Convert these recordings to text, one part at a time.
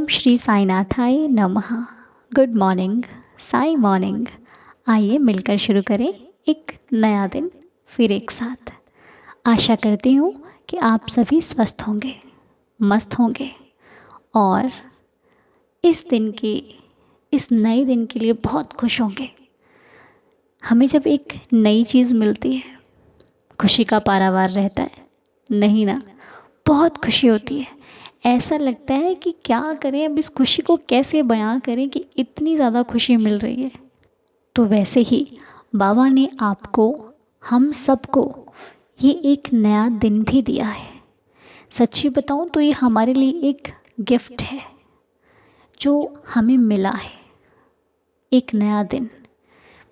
ओम श्री साईनाथाय नमः। Good morning, Sai morning. आइए मिलकर शुरू करें एक नया दिन फिर एक साथ। आशा करती हूँ कि आप सभी स्वस्थ होंगे, मस्त होंगे और इस नए दिन के लिए बहुत खुश होंगे। हमें जब एक नई चीज़ मिलती है, खुशी का पारावार रहता है, नहीं ना? बहुत खुशी होती है। ऐसा लगता है कि क्या करें, अब इस खुशी को कैसे बयां करें कि इतनी ज़्यादा खुशी मिल रही है। तो वैसे ही बाबा ने आपको, हम सबको ये एक नया दिन भी दिया है। सच्ची बताऊं तो ये हमारे लिए एक गिफ्ट है जो हमें मिला है। एक नया दिन,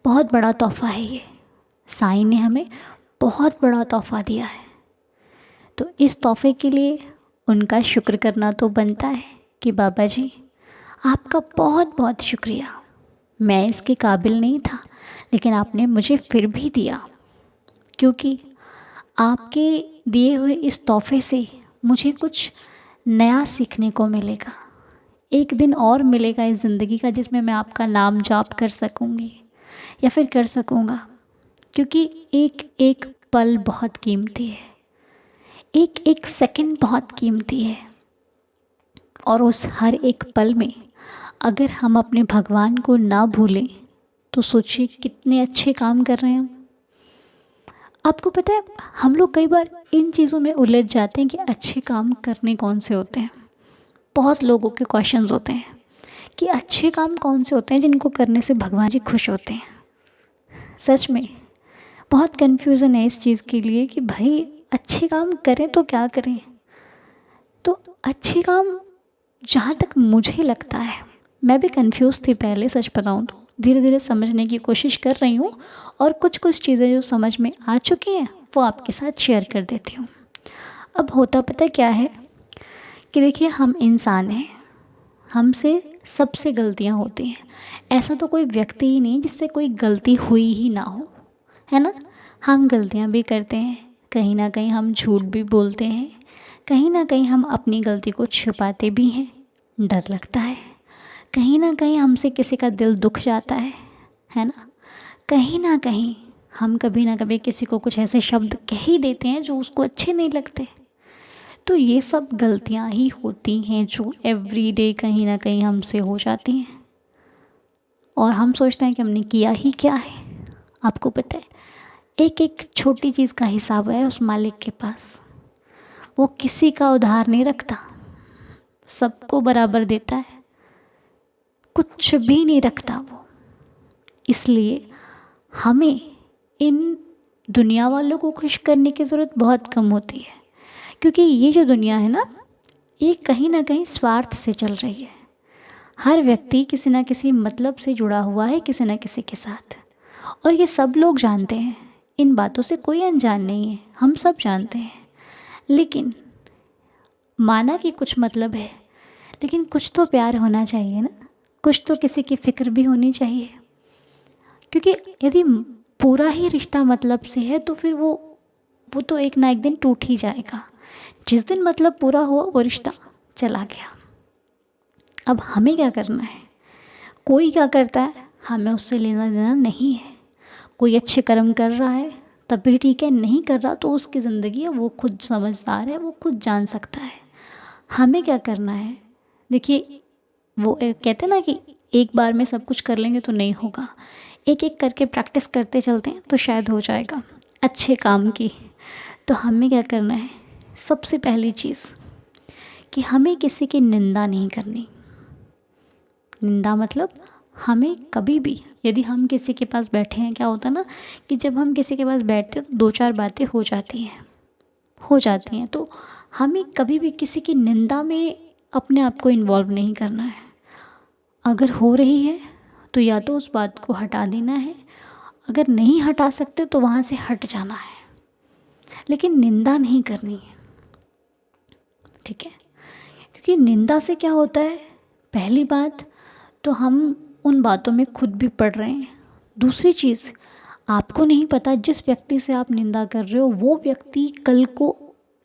बहुत बड़ा तोहफ़ा है ये। साईं ने हमें बहुत बड़ा तोहफ़ा दिया है, तो इस तोहफ़े के लिए उनका शुक्र करना तो बनता है कि बाबा जी आपका बहुत बहुत शुक्रिया। मैं इसके काबिल नहीं था, लेकिन आपने मुझे फिर भी दिया, क्योंकि आपके दिए हुए इस तोहफ़े से मुझे कुछ नया सीखने को मिलेगा। एक दिन और मिलेगा इस ज़िंदगी का जिसमें मैं आपका नाम जाप कर सकूँगी या फिर कर सकूँगा, क्योंकि एक एक पल बहुत कीमती है, एक एक सेकंड बहुत कीमती है। और उस हर एक पल में अगर हम अपने भगवान को ना भूलें तो सोचिए कितने अच्छे काम कर रहे हैं हम। आपको पता है, हम लोग कई बार इन चीज़ों में उलझ जाते हैं कि अच्छे काम करने कौन से होते हैं। बहुत लोगों के क्वेश्चंस होते हैं कि अच्छे काम कौन से होते हैं जिनको करने से भगवान जी खुश होते हैं। सच में बहुत कन्फ्यूज़न है इस चीज़ के लिए कि भाई अच्छे काम करें तो क्या करें। तो अच्छे काम, जहाँ तक मुझे लगता है, मैं भी कंफ्यूज थी पहले, सच बताऊँ तो धीरे धीरे समझने की कोशिश कर रही हूँ और कुछ कुछ चीज़ें जो समझ में आ चुकी हैं वो आपके साथ शेयर कर देती हूँ। अब होता पता क्या है कि देखिए, हम इंसान हैं, हमसे सबसे गलतियाँ होती हैं। ऐसा तो कोई व्यक्ति ही नहीं जिससे कोई गलती हुई ही ना हो, है ना? हम गलतियाँ भी करते हैं, कहीं ना कहीं हम झूठ भी बोलते हैं, कहीं ना कहीं हम अपनी गलती को छुपाते भी हैं। डर लगता है, कहीं ना कहीं हमसे किसी का दिल दुख जाता है ना? कहीं ना कहीं हम कभी ना कभी किसी को कुछ ऐसे शब्द कह ही देते हैं जो उसको अच्छे नहीं लगते। तो ये सब गलतियाँ ही होती हैं जो एवरीडे कहीं ना कहीं हमसे हो जाती हैं और हम सोचते हैं कि हमने किया ही क्या है। आपको पता है, एक एक छोटी चीज़ का हिसाब है उस मालिक के पास। वो किसी का उधार नहीं रखता, सबको बराबर देता है, कुछ भी नहीं रखता वो। इसलिए हमें इन दुनिया वालों को खुश करने की ज़रूरत बहुत कम होती है, क्योंकि ये जो दुनिया है ना, ये कहीं ना कहीं स्वार्थ से चल रही है। हर व्यक्ति किसी ना किसी मतलब से जुड़ा हुआ है किसी ना किसी के साथ, और ये सब लोग जानते हैं। इन बातों से कोई अनजान नहीं है, हम सब जानते हैं। लेकिन माना कि कुछ मतलब है, लेकिन कुछ तो प्यार होना चाहिए ना, कुछ तो किसी की फ़िक्र भी होनी चाहिए। क्योंकि यदि पूरा ही रिश्ता मतलब से है तो फिर वो तो एक ना एक दिन टूट ही जाएगा। जिस दिन मतलब पूरा हुआ वो रिश्ता चला गया। अब हमें क्या करना है? कोई क्या करता है हमें उससे लेना देना नहीं है। कोई अच्छे कर्म कर रहा है तब भी ठीक है, नहीं कर रहा तो उसकी ज़िंदगी है, वो खुद समझदार है, वो खुद जान सकता है। हमें क्या करना है? देखिए, वो कहते हैं ना कि एक बार में सब कुछ कर लेंगे तो नहीं होगा, एक एक करके प्रैक्टिस करते चलते हैं तो शायद हो जाएगा अच्छे काम की। तो हमें क्या करना है? सबसे पहली चीज़ कि हमें किसी की निंदा नहीं करनी। निंदा मतलब हमें कभी भी, यदि हम किसी के पास बैठे हैं, क्या होता है ना कि जब हम किसी के पास बैठते हैं तो दो चार बातें हो जाती हैं, तो हमें कभी भी किसी की निंदा में अपने आप को इन्वॉल्व नहीं करना है। अगर हो रही है तो या तो उस बात को हटा देना है, अगर नहीं हटा सकते तो वहाँ से हट जाना है, लेकिन निंदा नहीं करनी है, ठीक है? क्योंकि निंदा से क्या होता है, पहली बात तो हम उन बातों में खुद भी पड़ रहे हैं। दूसरी चीज़, आपको नहीं पता जिस व्यक्ति से आप निंदा कर रहे हो वो व्यक्ति कल को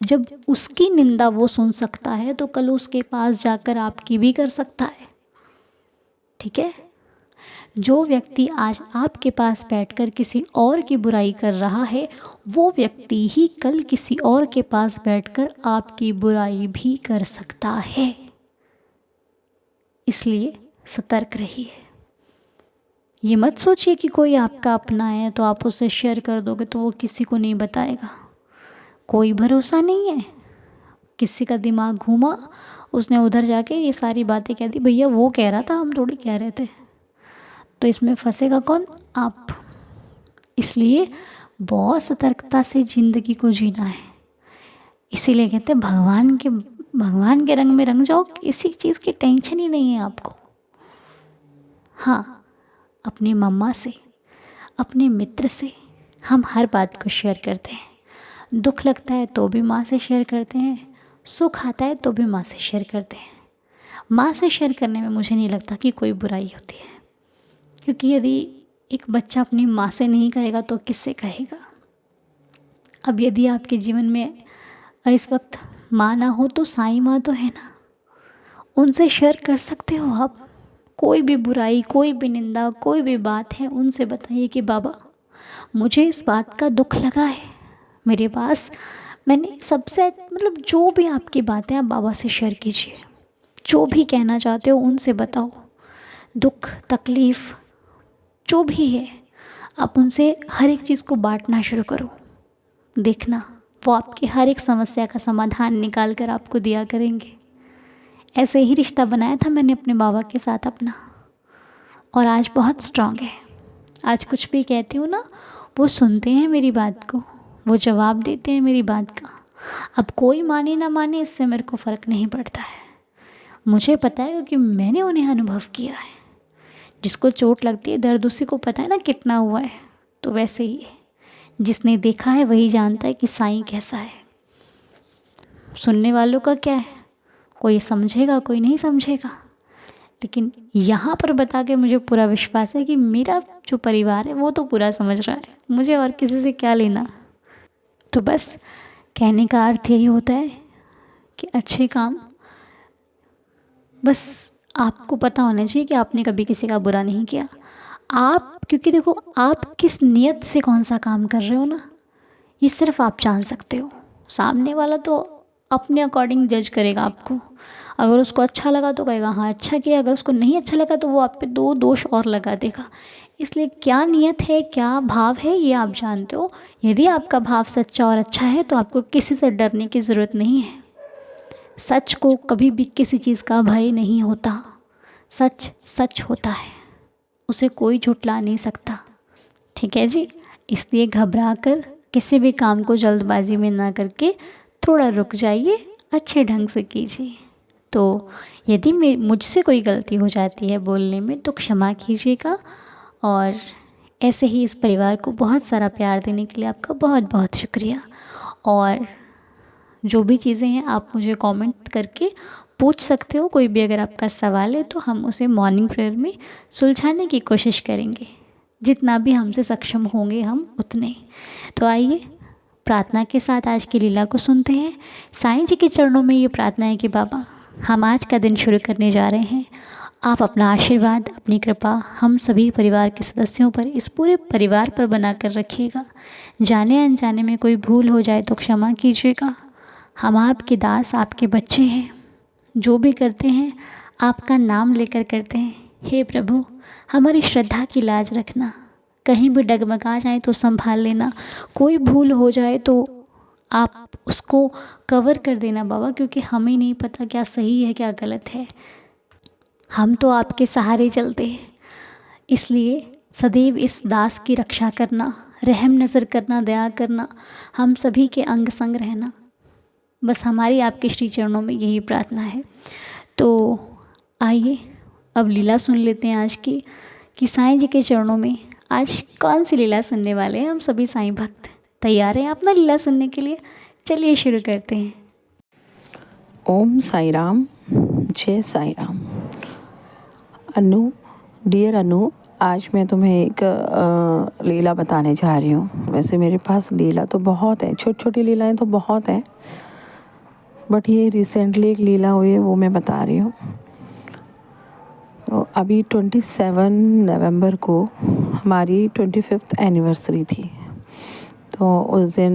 जब उसकी निंदा वो सुन सकता है तो कल उसके पास जाकर आपकी भी कर सकता है। ठीक है। जो व्यक्ति आज आपके पास बैठकर किसी और की बुराई कर रहा है, वो व्यक्ति ही कल किसी और के पास बैठकर आपकी बुराई भी कर सकता है। इसलिए सतर्क रहिए। ये मत सोचिए कि कोई आपका अपना है तो आप उससे शेयर कर दोगे तो वो किसी को नहीं बताएगा। कोई भरोसा नहीं है। किसी का दिमाग घूमा, उसने उधर जाके ये सारी बातें कह दी, भैया वो कह रहा था, हम थोड़ी कह रहे थे। तो इसमें फंसेगा कौन? आप। इसलिए बहुत सतर्कता से ज़िंदगी को जीना है। इसीलिए कहते हैं भगवान के रंग में रंग जाओ, किसी चीज़ की टेंशन ही नहीं है आपको। हाँ, अपनी मम्मा से, अपने मित्र से हम हर बात को शेयर करते हैं। दुख लगता है तो भी माँ से शेयर करते हैं, सुख आता है तो भी माँ से शेयर करते हैं। माँ से शेयर करने में मुझे नहीं लगता कि कोई बुराई होती है, क्योंकि यदि एक बच्चा अपनी माँ से नहीं कहेगा तो किससे कहेगा। अब यदि आपके जीवन में इस वक्त माँ ना हो तो साईं माँ तो है ना, उनसे शेयर कर सकते हो आप। कोई भी बुराई, कोई भी निंदा, कोई भी बात है, उनसे बताइए कि बाबा मुझे इस बात का दुख लगा है, मेरे पास मैंने सबसे जो भी आपकी बातें आप बाबा से शेयर कीजिए। जो भी कहना चाहते हो उनसे बताओ। दुख तकलीफ़ जो भी है आप उनसे हर एक चीज़ को बांटना शुरू करो। देखना वो आपकी हर एक समस्या का समाधान निकाल कर आपको दिया करेंगे। ऐसे ही रिश्ता बनाया था मैंने अपने बाबा के साथ अपना, और आज बहुत स्ट्रांग है। आज कुछ भी कहती हूँ ना, वो सुनते हैं मेरी बात को, वो जवाब देते हैं मेरी बात का। अब कोई माने ना माने इससे मेरे को फ़र्क नहीं पड़ता है। मुझे पता है क्योंकि मैंने उन्हें अनुभव किया है। जिसको चोट लगती है, दर्द उसी को पता है ना कितना हुआ है। तो वैसे ही है, जिसने देखा है वही जानता है कि साईं कैसा है। सुनने वालों का क्या है, कोई समझेगा कोई नहीं समझेगा, लेकिन यहाँ पर बता के मुझे पूरा विश्वास है कि मेरा जो परिवार है वो तो पूरा समझ रहा है, मुझे और किसी से क्या लेना। तो बस कहने का अर्थ यही होता है कि अच्छे काम बस आपको पता होना चाहिए कि आपने कभी किसी का बुरा नहीं किया। आप, क्योंकि देखो आप किस नियत से कौन सा काम कर रहे हो ना, ये सिर्फ आप जान सकते हो। सामने वाला तो अपने अकॉर्डिंग जज करेगा आपको। अगर उसको अच्छा लगा तो कहेगा हाँ अच्छा किया, अगर उसको नहीं अच्छा लगा तो वो आप पे 2 दोष और लगा देगा। इसलिए क्या नियत है, क्या भाव है, ये आप जानते हो। यदि आपका भाव सच्चा और अच्छा है तो आपको किसी से डरने की ज़रूरत नहीं है। सच को कभी भी किसी चीज़ का भय नहीं होता। सच सच होता है, उसे कोई झुठला नहीं सकता। ठीक है जी। इसलिए घबरा कर किसी भी काम को जल्दबाजी में ना करके थोड़ा रुक जाइए, अच्छे ढंग से कीजिए। तो यदि मुझसे कोई गलती हो जाती है बोलने में तो क्षमा कीजिएगा। और ऐसे ही इस परिवार को बहुत सारा प्यार देने के लिए आपका बहुत बहुत शुक्रिया। और जो भी चीज़ें हैं आप मुझे कमेंट करके पूछ सकते हो। कोई भी अगर आपका सवाल है तो हम उसे मॉर्निंग प्रेयर में सुलझाने की कोशिश करेंगे, जितना भी हमसे सक्षम होंगे हम उतने। तो आइए प्रार्थना के साथ आज की लीला को सुनते हैं। साईं जी के चरणों में ये प्रार्थना है कि बाबा हम आज का दिन शुरू करने जा रहे हैं। आप अपना आशीर्वाद, अपनी कृपा हम सभी परिवार के सदस्यों पर, इस पूरे परिवार पर बना कर रखिएगा। जाने अनजाने में कोई भूल हो जाए तो क्षमा कीजिएगा। हम आपके दास, आपके बच्चे हैं। जो भी करते हैं आपका नाम लेकर करते हैं। हे प्रभु हमारी श्रद्धा की लाज रखना, कहीं भी डगमगा जाए तो संभाल लेना, कोई भूल हो जाए तो आप उसको कवर कर देना बाबा, क्योंकि हमें नहीं पता क्या सही है क्या गलत है। हम तो आपके सहारे चलते हैं। इसलिए सदैव इस दास की रक्षा करना, रहम नज़र करना, दया करना, हम सभी के अंग संग रहना, बस हमारी आपके श्री चरणों में यही प्रार्थना है। तो आइए अब लीला सुन लेते हैं आज की, कि साईं जी के चरणों में आज कौन सी लीला सुनने वाले हैं हम सभी साईं भक्त। तैयार हैं आप ना लीला सुनने के लिए? चलिए शुरू करते हैं। ओम साई राम, जय साई राम। अनु, डियर अनु, आज मैं तुम्हें एक लीला बताने जा रही हूँ। वैसे मेरे पास लीला तो बहुत है, छोटी छोटी लीलाएं तो बहुत हैं, बट ये रिसेंटली एक लीला हुई है, वो मैं बता रही हूँ। तो अभी 27 नवंबर को हमारी 25th एनिवर्सरी थी। तो उस दिन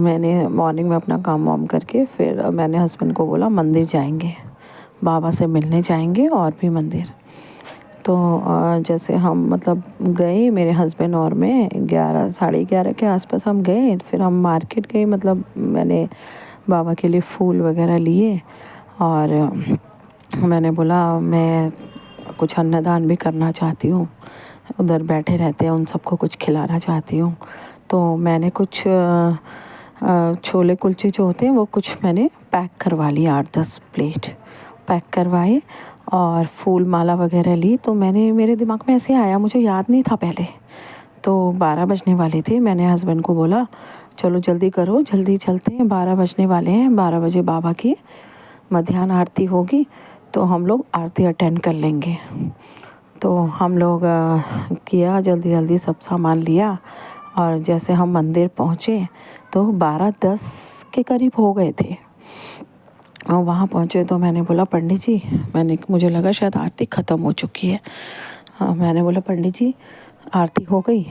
मैंने मॉर्निंग में अपना काम वाम करके फिर मैंने हस्बैंड को बोला मंदिर जाएंगे, बाबा से मिलने जाएंगे और भी मंदिर। तो जैसे हम मतलब गए, मेरे हस्बैंड और मैं 11 साढ़े 11 के आसपास हम गए। फिर हम मार्केट गए, मतलब मैंने बाबा के लिए फूल वगैरह लिए और मैंने बोला मैं कुछ अन्नदान भी करना चाहती हूँ, उधर बैठे रहते हैं उन सबको कुछ खिलाना चाहती हूँ। तो मैंने कुछ छोले कुलचे जो होते हैं वो कुछ मैंने पैक करवा लिया, 8-10 प्लेट पैक करवाए और फूल माला वगैरह ली। तो मेरे दिमाग में ऐसे आया, मुझे याद नहीं था पहले। तो 12 बजने वाले थे, मैंने हस्बैंड को बोला चलो जल्दी करो, जल्दी चलते हैं, 12 बजने वाले हैं, 12 बजे बाबा की मध्याह्न आरती होगी तो हम लोग आरती अटेंड कर लेंगे। तो हम लोग किया जल्दी जल्दी, सब सामान लिया और जैसे हम मंदिर पहुँचे तो 12-10 के करीब हो गए थे। और वहाँ पहुँचे तो मैंने बोला पंडित जी, मुझे लगा शायद आरती ख़त्म हो चुकी है। मैंने बोला पंडित जी आरती हो गई?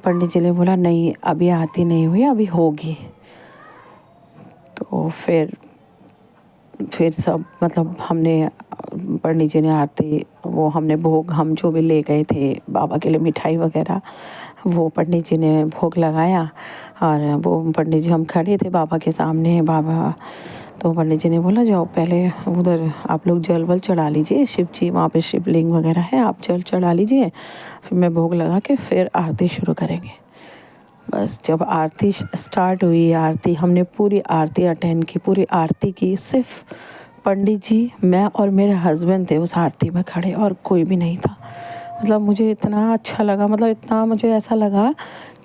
पंडित जी ने बोला नहीं अभी आरती नहीं हुई, अभी होगी। तो फिर सब मतलब हमने पंडित जी ने आरती, वो हमने भोग, हम जो भी ले गए थे बाबा के लिए मिठाई वगैरह, वो पंडित जी ने भोग लगाया। और वो पंडित जी, हम खड़े थे बाबा के सामने, बाबा तो पंडित जी ने बोला जाओ पहले उधर आप लोग जल वल चढ़ा लीजिए, शिव जी वहाँ पे शिवलिंग वगैरह है, आप जल चढ़ा लीजिए, फिर मैं भोग लगा के फिर आरती शुरू करेंगे। बस जब आरती स्टार्ट हुई, आरती हमने पूरी आरती अटेंड की, पूरी आरती की, सिर्फ पंडित जी, मैं और मेरे हस्बैंड थे उस आरती में खड़े और कोई भी नहीं था। मतलब मुझे इतना अच्छा लगा, मतलब इतना मुझे ऐसा लगा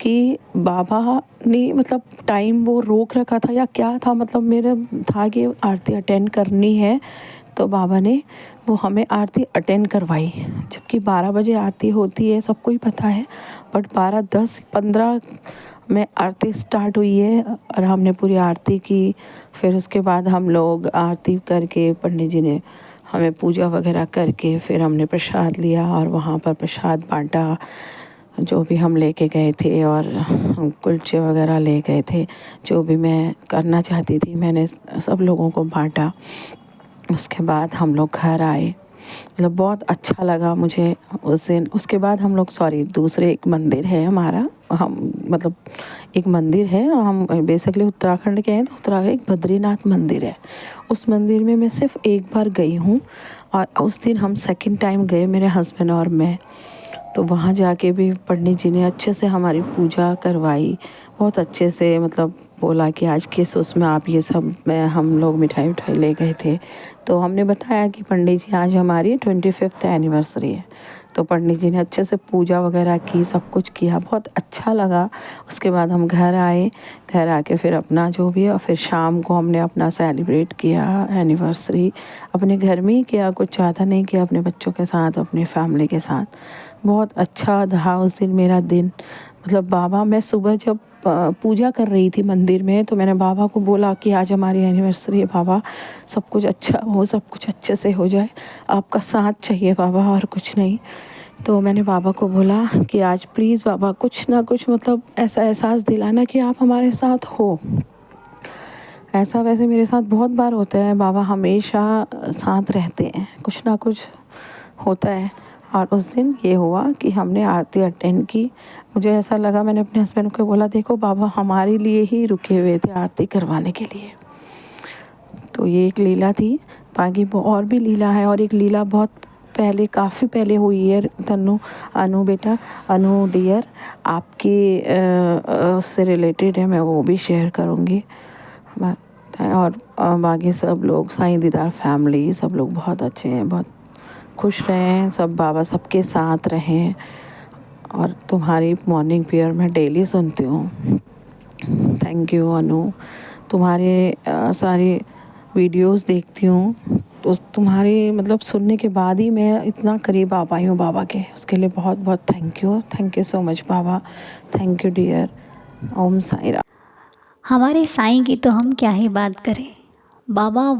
कि बाबा ने मतलब टाइम वो रोक रखा था या क्या था, मतलब मेरा था कि आरती अटेंड करनी है तो बाबा ने वो हमें आरती अटेंड करवाई। जबकि 12 बजे आरती होती है, सबको ही पता है, बट 12:10-15 में आरती स्टार्ट हुई है और हमने पूरी आरती की। फिर उसके बाद हम लोग आरती करके पंडित जी ने हमें पूजा वगैरह करके फिर हमने प्रसाद लिया और वहाँ पर प्रसाद बांटा, जो भी हम लेके गए थे, और कुलचे वगैरह ले गए थे, जो भी मैं करना चाहती थी मैंने सब लोगों को बांटा। उसके बाद हम लोग घर आए, मतलब बहुत अच्छा लगा मुझे उस दिन। उसके बाद हम लोग दूसरे एक मंदिर है हमारा, हम मतलब एक मंदिर है, हम बेसिकली उत्तराखंड के हैं तो उत्तराखंड एक बद्रीनाथ मंदिर है, उस मंदिर में मैं सिर्फ एक बार गई हूँ। और उस दिन हम सेकंड टाइम गए, मेरे हस्बैंड और मैं। तो वहाँ जाके भी पंडित जी ने अच्छे से हमारी पूजा करवाई, बहुत अच्छे से, मतलब बोला कि आज किस उसमें आप ये सब, हम लोग मिठाई उठाई ले गए थे। तो हमने बताया कि पंडित जी आज हमारी 25th एनिवर्सरी है। तो पंडित जी ने अच्छे से पूजा वगैरह की, सब कुछ किया, बहुत अच्छा लगा। उसके बाद हम घर आए, घर आके फिर अपना जो भी, और फिर शाम को हमने अपना सेलिब्रेट किया एनिवर्सरी अपने घर में ही किया, कुछ ज़्यादा नहीं किया, अपने बच्चों के साथ, अपनी फैमिली के साथ। बहुत अच्छा रहा उस दिन मेरा दिन। मतलब बाबा, मैं सुबह जब पूजा कर रही थी मंदिर में तो मैंने बाबा को बोला कि आज हमारी एनिवर्सरी है बाबा, सब कुछ अच्छा हो, सब कुछ अच्छे से हो जाए, आपका साथ चाहिए बाबा और कुछ नहीं। तो मैंने बाबा को बोला कि आज प्लीज़ बाबा कुछ ना कुछ, मतलब ऐसा एहसास दिलाना कि आप हमारे साथ हो। ऐसा वैसे मेरे साथ बहुत बार होता है, बाबा हमेशा साथ रहते हैं, कुछ ना कुछ होता है। और उस दिन ये हुआ कि हमने आरती अटेंड की। मुझे ऐसा लगा, मैंने अपने हस्बैंड को बोला देखो बाबा हमारे लिए ही रुके हुए थे आरती करवाने के लिए। तो ये एक लीला थी, बाकी और भी लीला है। और एक लीला बहुत पहले, काफ़ी पहले हुई है। अनु बेटा, अनु डियर, आपके उससे रिलेटेड है, मैं वो भी शेयर करूँगी। और बाकी सब लोग, साईं दीदार फैमिली, सब लोग बहुत अच्छे हैं, बहुत खुश रहें सब, बाबा सबके साथ रहें। और तुम्हारी मॉर्निंग प्रेयर मैं डेली सुनती हूँ। थैंक यू अनु, तुम्हारे सारी वीडियोस देखती हूँ, तो तुम्हारे मतलब सुनने के बाद ही मैं इतना करीब आ पाई हूँ बाबा के, उसके लिए बहुत बहुत थैंक यू सो मच बाबा, thank you dear. Om Sai Ram. हमारे साईं की तो हम क्या ही बात करें, बाबा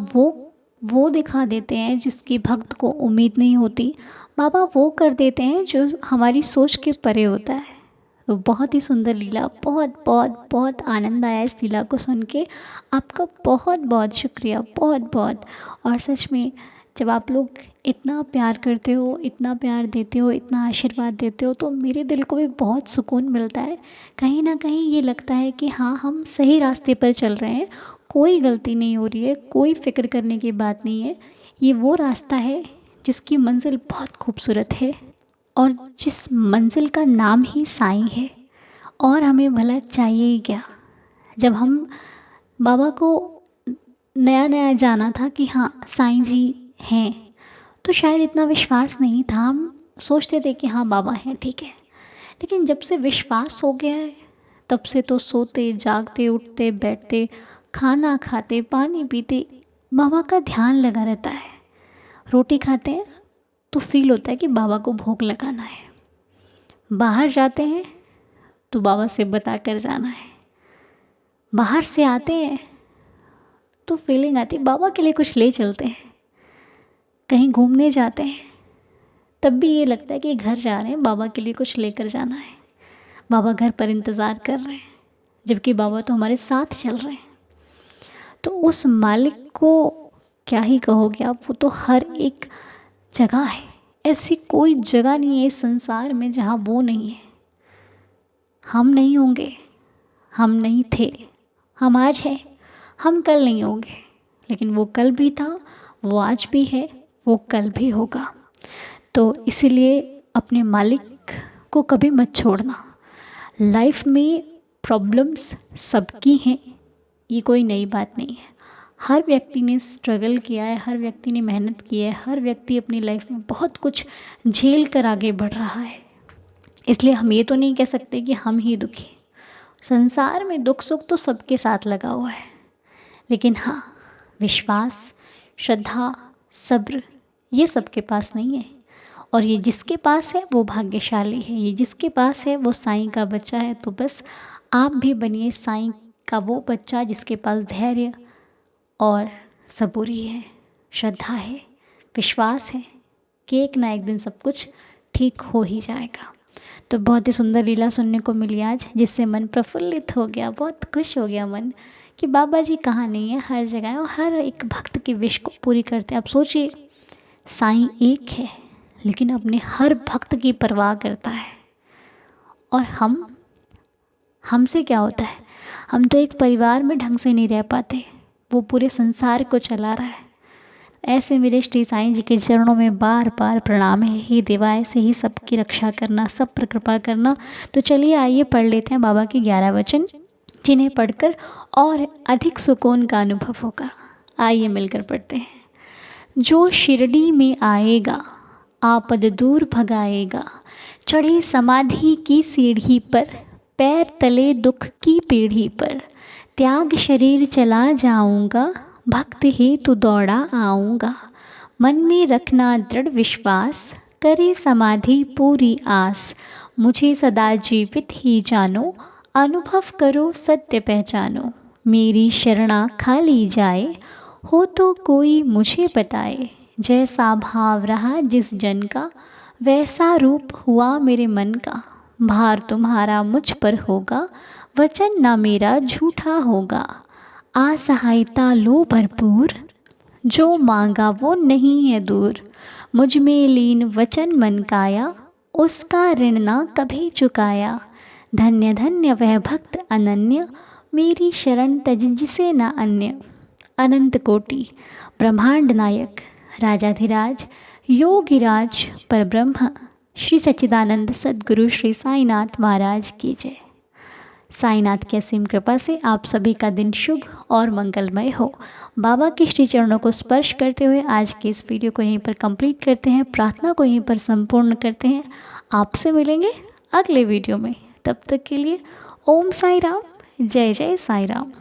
वो दिखा देते हैं जिसकी भक्त को उम्मीद नहीं होती। बाबा वो कर देते हैं जो हमारी सोच के परे होता है। तो बहुत ही सुंदर लीला, बहुत बहुत बहुत आनंद आया इस लीला को सुन के। आपका बहुत बहुत शुक्रिया, बहुत बहुत। और सच में जब आप लोग इतना प्यार करते हो, इतना प्यार देते हो, इतना आशीर्वाद देते हो, तो मेरे दिल को भी बहुत सुकून मिलता है। कहीं ना कहीं ये लगता है कि हाँ, हम सही रास्ते पर चल रहे हैं, कोई गलती नहीं हो रही है, कोई फ़िक्र करने की बात नहीं है। ये वो रास्ता है जिसकी मंजिल बहुत खूबसूरत है और जिस मंजिल का नाम ही साईं है। और हमें भला चाहिए ही क्या। जब हम बाबा को नया नया जाना था कि हाँ साईं जी हैं, तो शायद इतना विश्वास नहीं था। हम सोचते थे कि हाँ बाबा हैं, ठीक है। लेकिन जब से विश्वास हो गया है, तब से तो सोते जागते उठते बैठते खाना खाते पानी पीते बाबा का ध्यान लगा रहता है। रोटी खाते हैं तो फील होता है कि बाबा को भोग लगाना है। बाहर जाते हैं तो बाबा से बता कर जाना है। बाहर से आते हैं तो फीलिंग आती है बाबा के लिए कुछ ले चलते हैं। कहीं घूमने जाते हैं तब भी ये लगता है कि घर जा रहे हैं, बाबा के लिए कुछ लेकर जाना है। बाबा घर पर इंतज़ार कर रहे हैं, जबकि बाबा तो हमारे साथ चल रहे हैं। तो उस मालिक को क्या ही कहोगे आप, वो तो हर एक जगह है। ऐसी कोई जगह नहीं है इस संसार में जहाँ वो नहीं है। हम नहीं होंगे, हम नहीं थे, हम आज हैं, हम कल नहीं होंगे, लेकिन वो कल भी था, वो आज भी है, वो कल भी होगा। तो इसीलिए अपने मालिक को कभी मत छोड़ना। लाइफ में प्रॉब्लम्स सबकी हैं, ये कोई नई बात नहीं है। हर व्यक्ति ने स्ट्रगल किया है, हर व्यक्ति ने मेहनत की है, हर व्यक्ति अपनी लाइफ में बहुत कुछ झेल कर आगे बढ़ रहा है। इसलिए हम ये तो नहीं कह सकते कि हम ही दुखी। संसार में दुख सुख तो सबके साथ लगा हुआ है, लेकिन हाँ, विश्वास, श्रद्धा, सब्र ये सबके पास नहीं है। और ये जिसके पास है वो भाग्यशाली है, ये जिसके पास है वो साईं का बच्चा है। तो बस आप भी बनिए साईं का वो बच्चा जिसके पास धैर्य और सबूरी है, श्रद्धा है, विश्वास है कि एक ना एक दिन सब कुछ ठीक हो ही जाएगा। तो बहुत ही सुंदर लीला सुनने को मिली आज, जिससे मन प्रफुल्लित हो गया, बहुत खुश हो गया मन कि बाबा जी कहाँ नहीं है, हर जगह है और हर एक भक्त की विश को पूरी करते हैं। आप सोचिए, साईं एक है लेकिन अपने हर भक्त की परवाह करता है। और हमसे क्या होता है, हम तो एक परिवार में ढंग से नहीं रह पाते, वो पूरे संसार को चला रहा है। ऐसे मेरे श्री साईं जी के चरणों में बार बार प्रणाम है। ही देवा ऐसे ही सबकी रक्षा करना, सब पर कृपा करना। तो चलिए आइए पढ़ लेते हैं बाबा के 11 वचन, जिन्हें पढ़कर और अधिक सुकून का अनुभव होगा। आइए मिलकर पढ़ते हैं। जो शिरडी में आएगा आपद दूर भगाएगा, चढ़े समाधि की सीढ़ी पर, पैर तले दुख की पीढ़ी पर, त्याग शरीर चला जाऊंगा, भक्त ही तू दौड़ा आऊँगा। मन में रखना दृढ़ विश्वास, करे समाधि पूरी आस, मुझे सदा जीवित ही जानो, अनुभव करो सत्य पहचानो। मेरी शरणा खाली जाए, हो तो कोई मुझे बताए, जैसा भाव रहा जिस जन का, वैसा रूप हुआ मेरे मन का। भार तुम्हारा मुझ पर होगा, वचन ना मेरा झूठा होगा। असहायता लो भरपूर, जो मांगा वो नहीं है दूर। मुझ में लीन वचन मन काया, उसका ऋण ना कभी चुकाया। धन्य धन्य वह भक्त अनन्य, मेरी शरण तज जिसे न अन्य। अनंत कोटि ब्रह्मांड नायक राजाधिराज योगिराज परब्रह्म श्री सच्चिदानंद सद्गुरु श्री साईनाथ महाराज की जय। साईनाथ की असीम कृपा से आप सभी का दिन शुभ और मंगलमय हो। बाबा के श्री चरणों को स्पर्श करते हुए आज के इस वीडियो को यहीं पर कंप्लीट करते हैं, प्रार्थना को यहीं पर संपूर्ण करते हैं। आपसे मिलेंगे अगले वीडियो में, तब तक के लिए ओम साई राम, जय जय साई राम।